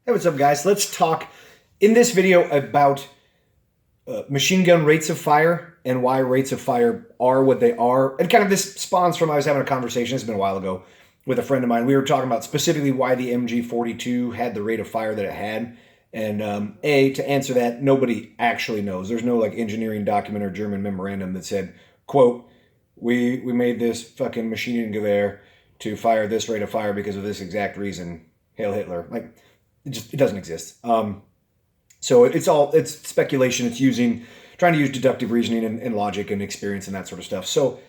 Hey, what's up, guys? Let's talk in this video about machine gun rates of fire and why rates of fire are what they are. And kind of this spawns from I was having a conversation, it's been a while ago, with a friend of mine. We were talking about specifically why the MG42 had the rate of fire that it had. And to answer that, nobody actually knows. There's no like engineering document or German memorandum that said, quote, we made this fucking machine gun gewehr to fire this rate of fire because of this exact reason. Hail Hitler. Like, it doesn't exist. So it's speculation. It's trying to use deductive reasoning and logic and experience and that sort of stuff. So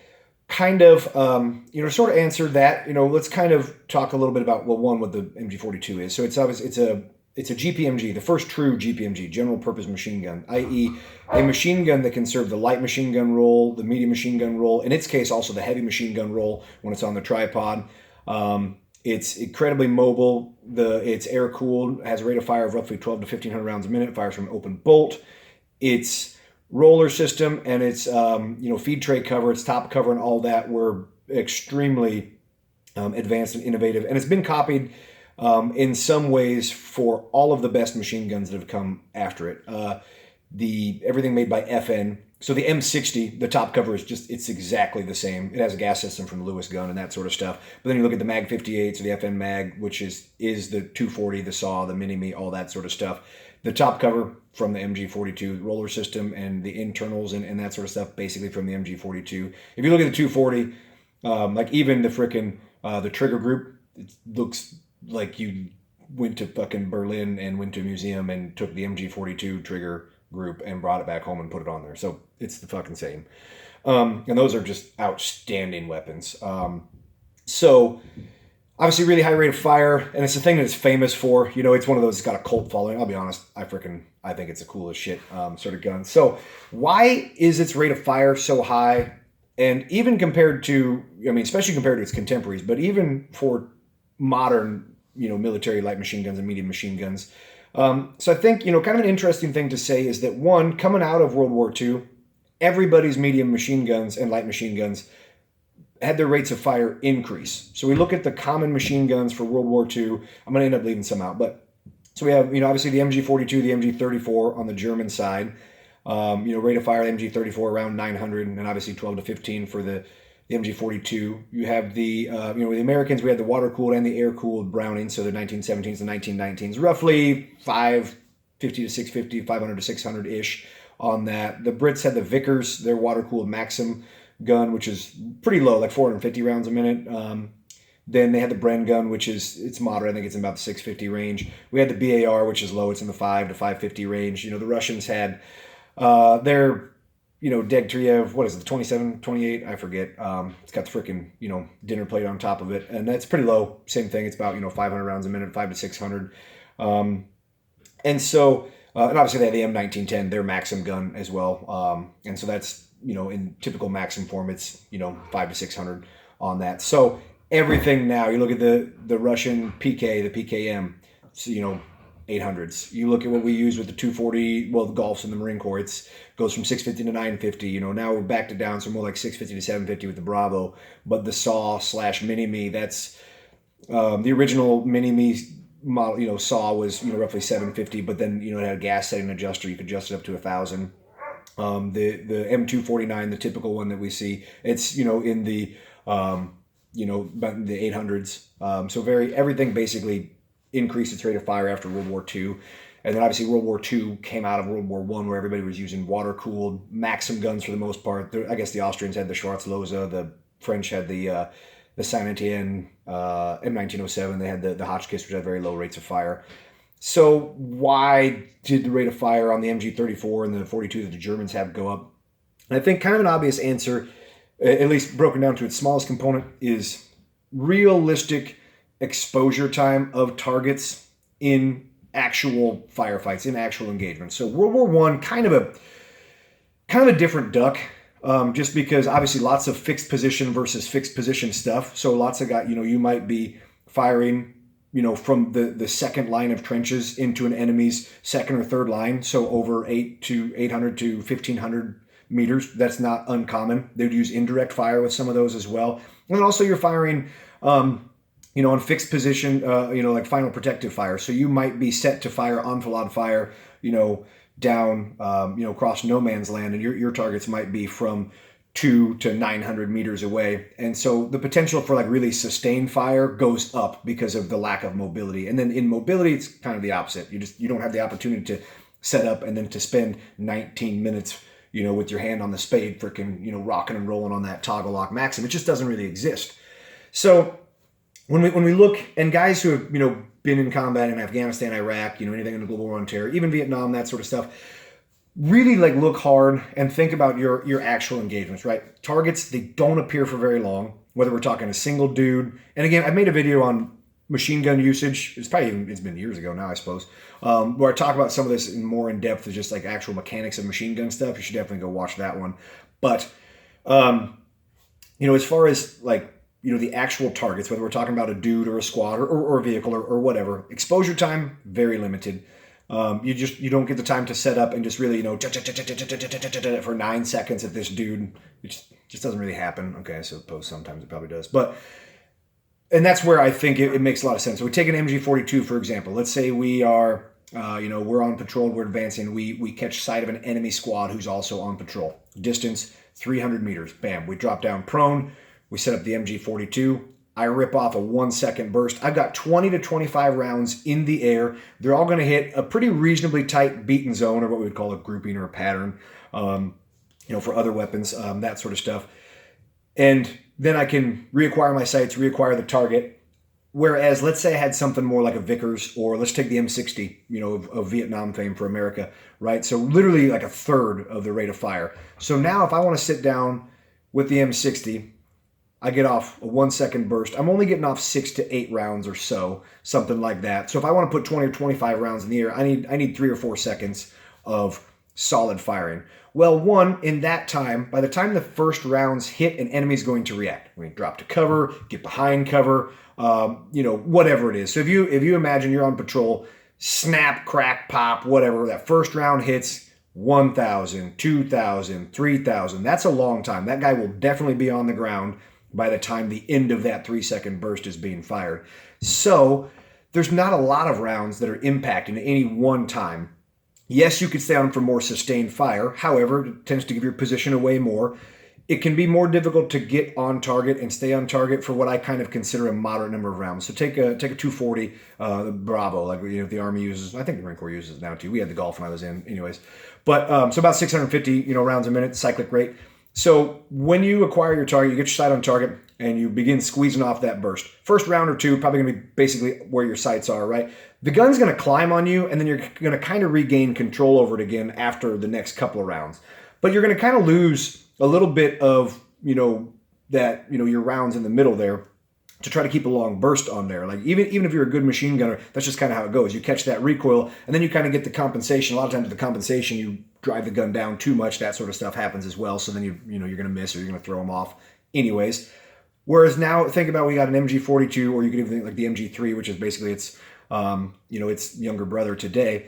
kind of, sort of answer that, let's kind of talk a little bit about, well, one, what the MG42 is. So it's a GPMG, the first true GPMG, general purpose machine gun, i.e. a machine gun that can serve the light machine gun role, the medium machine gun role, in its case, also the heavy machine gun role when it's on the tripod. It's incredibly mobile. It's air cooled, has a rate of fire of roughly 12 to 1500 rounds a minute. Fires from an open bolt. Its roller system and its feed tray cover, its top cover, and all that were extremely advanced and innovative. And it's been copied in some ways for all of the best machine guns that have come after it. Everything made by FN. So the M60, the top cover it's exactly the same. It has a gas system from the Lewis gun and that sort of stuff. But then you look at the Mag 58s or the FN Mag, which is the 240, the SAW, the Mini-Me, all that sort of stuff. The top cover from the MG42 roller system and the internals and that sort of stuff, basically from the MG42. If you look at the 240, like even the frickin' the trigger group, it looks like you went to fucking Berlin and went to a museum and took the MG42 trigger group and brought it back home and put it on there. So it's the fucking same. And those are just outstanding weapons. So obviously really high rate of fire, and it's the thing that it's famous for. It's one of those that's got a cult following. I'll be honest, I think it's the coolest shit sort of gun. So why is its rate of fire so high? And even compared to, especially compared to its contemporaries, but even for modern, military light machine guns and medium machine guns. So I think, kind of an interesting thing to say is that one, coming out of World War II, everybody's medium machine guns and light machine guns had their rates of fire increase. So we look at the common machine guns for World War II. I'm going to end up leaving some out, but so we have, obviously the MG42, the MG34 on the German side. Rate of fire, MG34 around 900, and obviously 12 to 15 for the MG42. You have the Americans, we had the water-cooled and the air-cooled Browning, so the 1917s and 1919s, roughly 550 to 650, 500 to 600-ish on that. The Brits had the Vickers, their water-cooled Maxim gun, which is pretty low, like 450 rounds a minute. Then they had the Bren gun, it's moderate. I think it's in about the 650 range. We had the BAR, which is low. It's in the 5 to 550 range. The Russians had their Degtyaryov, what is it, the 27, 28? I forget. It's got the freaking, dinner plate on top of it. And that's pretty low. Same thing. It's about, 500 rounds a minute, 5 to 600. And so, and obviously they had the M1910, their Maxim gun as well. And so that's, in typical Maxim form, it's, 5 to 600 on that. So everything now, you look at the Russian PK, the PKM, so, 800s. You look at what we use with the 240, well, the Golfs in the Marine Corps, goes from 650 to 950. Now we're backed it down, so more like 650 to 750 with the Bravo. But the SAW/Mini-Me, that's the original Mini-Me model. SAW was roughly 750, but then it had a gas setting adjuster. You could adjust it up to 1,000. The M249, the typical one that we see, it's in the about the 800s. So everything basically increased its rate of fire after World War II. And then obviously World War II came out of World War I, where everybody was using water-cooled Maxim guns for the most part. I guess the Austrians had the Schwarzlose, the French had the Saint-Étienne M1907. They had the Hotchkiss, which had very low rates of fire. So why did the rate of fire on the MG34 and the 42 that the Germans have go up? And I think kind of an obvious answer, at least broken down to its smallest component, is realistic exposure time of targets in actual firefights, in actual engagements. So World War I, kind of a different duck, just because obviously lots of fixed position versus fixed position stuff. So lots of you might be firing, from the second line of trenches into an enemy's second or third line. So over 800 to 1,500 meters. That's not uncommon. They'd use indirect fire with some of those as well. And then also you're firing on fixed position, like final protective fire. So you might be set to fire enfilade fire, down, across no man's land, and your targets might be from 2 to 900 meters away. And so the potential for like really sustained fire goes up because of the lack of mobility. And then in mobility, it's kind of the opposite. You don't have the opportunity to set up and then to spend 19 minutes, with your hand on the spade, freaking, rocking and rolling on that toggle lock maxim. It just doesn't really exist. So when we look, and guys who have, been in combat in Afghanistan, Iraq, anything in the global war on terror, even Vietnam, that sort of stuff, really like look hard and think about your actual engagements, right? Targets, they don't appear for very long, whether we're talking a single dude. And again, I made a video on machine gun usage. It's been years ago now, I suppose, where I talk about some of this more in depth, of just like actual mechanics of machine gun stuff. You should definitely go watch that one. But, as far as like, the actual targets, whether we're talking about a dude or a squad or a vehicle or whatever, exposure time, very limited. You don't get the time to set up and just really, for 9 seconds at this dude. It just doesn't really happen. Okay, I suppose sometimes it probably does. And that's where I think it makes a lot of sense. So we take an MG42, for example. Let's say we are, we're on patrol, we're advancing. We catch sight of an enemy squad who's also on patrol. Distance, 300 meters. Bam, we drop down prone. We set up the MG42. I rip off a 1 second burst. I've got 20 to 25 rounds in the air. They're all going to hit a pretty reasonably tight beaten zone, or what we would call a grouping or a pattern, for other weapons, that sort of stuff. And then I can reacquire my sights, reacquire the target. Whereas, let's say I had something more like a Vickers, or let's take the M60, of Vietnam fame for America, right? So literally like a third of the rate of fire. So now if I want to sit down with the M60, I get off a 1 second burst. I'm only getting off 6 to 8 rounds or so, something like that. So if I want to put 20 or 25 rounds in the air, I need 3 or 4 seconds of solid firing. Well, in that time, by the time the first rounds hit, an enemy's going to react. We drop to cover, get behind cover, whatever it is. So if you imagine you're on patrol, snap, crack, pop, whatever, that first round hits 1,000, 2,000, 3,000. That's a long time. That guy will definitely be on the ground by the time the end of that 3 second burst is being fired. So there's not a lot of rounds that are impacting at any one time. Yes, you could stay on for more sustained fire. However, it tends to give your position away more. It can be more difficult to get on target and stay on target for what I kind of consider a moderate number of rounds. So take a 240 Bravo, like the Army uses. I think the Marine Corps uses it now too. We had the Golf when I was in, anyways. But so about 650 rounds a minute, cyclic rate. So when you acquire your target, you get your sight on target, and you begin squeezing off that burst. First round or two, probably going to be basically where your sights are, right? The gun's going to climb on you, and then you're going to kind of regain control over it again after the next couple of rounds. But you're going to kind of lose a little bit of, your rounds in the middle there to try to keep a long burst on there. Like even if you're a good machine gunner, that's just kind of how it goes. You catch that recoil, and then you kind of get the compensation. A lot of times with the compensation, you drive the gun down too much. That sort of stuff happens as well. So then you're going to miss, or you're going to throw them off anyways. Whereas now, think about, we got an MG42, or you could even think like the MG3, which is basically its younger brother today.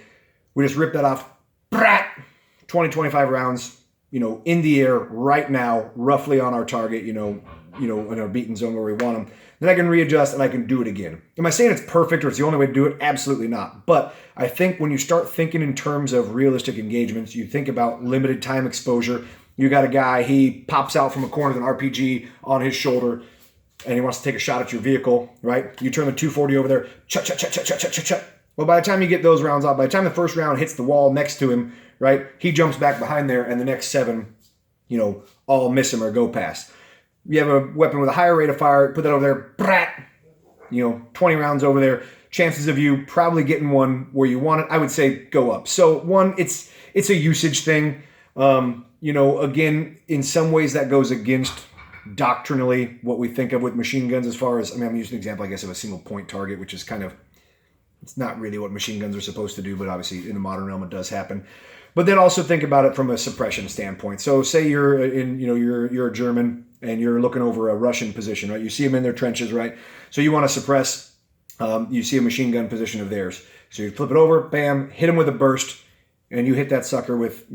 We just rip that off, 20, 25 rounds, in the air right now, roughly on our target, in our beaten zone where we want them. Then I can readjust and I can do it again. Am I saying it's perfect or it's the only way to do it? Absolutely not. But I think when you start thinking in terms of realistic engagements, you think about limited time exposure. You got a guy, he pops out from a corner with an RPG on his shoulder, and he wants to take a shot at your vehicle, right? You turn the 240 over there, chut. Well, by the time you get those rounds off, by the time the first round hits the wall next to him, right, he jumps back behind there, and the next 7, all miss him or go past. You have a weapon with a higher rate of fire, put that over there, 20 rounds over there. Chances of you probably getting one where you want it, I would say go up. So it's a usage thing. Again, in some ways that goes against doctrinally what we think of with machine guns as far as, I'm using an example, I guess, of a single point target, which is kind of, it's not really what machine guns are supposed to do, but obviously in the modern realm it does happen. But then also think about it from a suppression standpoint. So say you're you're a German and you're looking over a Russian position, right? You see them in their trenches, right? So you want to suppress, you see a machine gun position of theirs. So you flip it over, bam, hit them with a burst, and you hit that sucker with,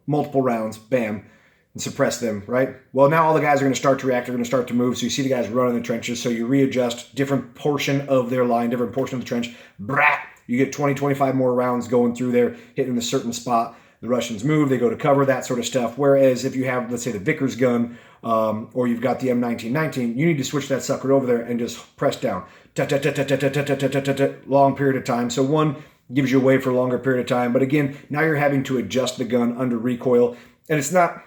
multiple rounds, bam. and suppress them, right? Well, now all the guys are going to start to react, they're going to start to move. So you see the guys run in the trenches. So you readjust different portion of their line, different portion of the trench. Brat! You get 20, 25 more rounds going through there, hitting a certain spot. The Russians move, they go to cover, that sort of stuff. Whereas if you have, let's say, the Vickers gun, or you've got the M1919, you need to switch that sucker over there and just press down. Long period of time. So one gives you away for a longer period of time. But again, now you're having to adjust the gun under recoil. And it's not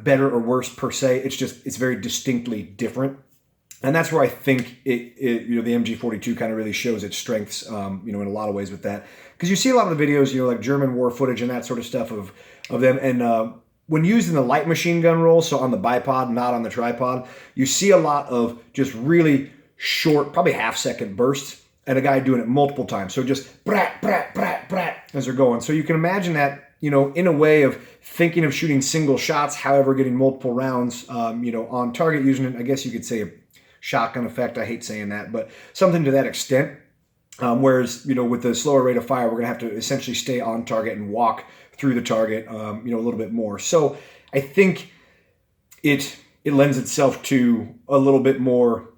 better or worse per se. It's very distinctly different. And that's where I think the MG42 kind of really shows its strengths, in a lot of ways with that. Because you see a lot of the videos, like German war footage and that sort of stuff of them. And when used in the light machine gun role, so on the bipod, not on the tripod, you see a lot of just really short, probably half-second bursts, and a guy doing it multiple times. So just brat, brat, brat, brat as they're going. So you can imagine that, in a way of thinking of shooting single shots, however, getting multiple rounds, on target using it, I guess you could say a shotgun effect. I hate saying that, but something to that extent. Whereas, with the slower rate of fire, we're going to have to essentially stay on target and walk through the target, a little bit more. So I think it lends itself to a little bit more,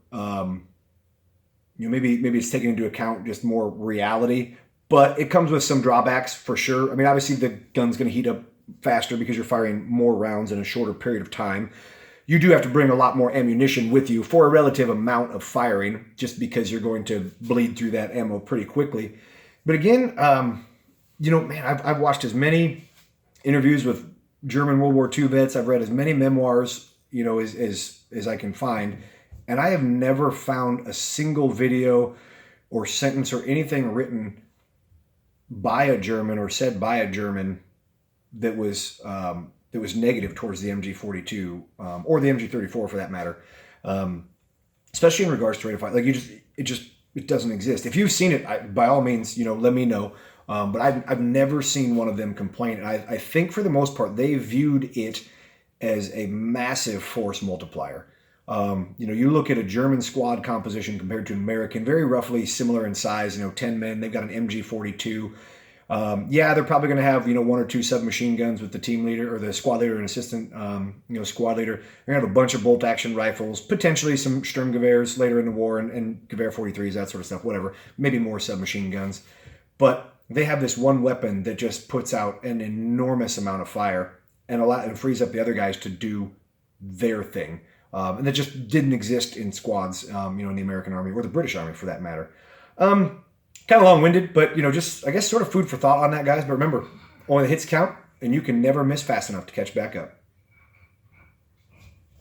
maybe it's taken into account just more reality, but it comes with some drawbacks for sure. I mean, obviously the gun's going to heat up faster because you're firing more rounds in a shorter period of time. You do have to bring a lot more ammunition with you for a relative amount of firing, just because you're going to bleed through that ammo pretty quickly. But again, I've watched as many interviews with German World War II vets. I've read as many memoirs, as I can find. And I have never found a single video or sentence or anything written by a German or said by a German that was negative towards the MG42 or the MG34 for that matter, especially in regards to rate of fire. Like it doesn't exist. If you've seen it, by all means, let me know. But I've never seen one of them complain. And I think for the most part, they viewed it as a massive force multiplier. You look at a German squad composition compared to an American, very roughly similar in size, 10 men. They've got an MG42. They're probably going to have, one or two submachine guns with the team leader or the squad leader and assistant, squad leader. They're going to have a bunch of bolt action rifles, potentially some Sturmgewehrs later in the war and Gewehr 43s, that sort of stuff, whatever. Maybe more submachine guns. But they have this one weapon that just puts out an enormous amount of fire and frees up the other guys to do their thing. And that just didn't exist in squads, in the American Army or the British Army for that matter. Kind of long-winded, but, just, I guess, sort of food for thought on that, guys. But remember, only the hits count, and you can never miss fast enough to catch back up.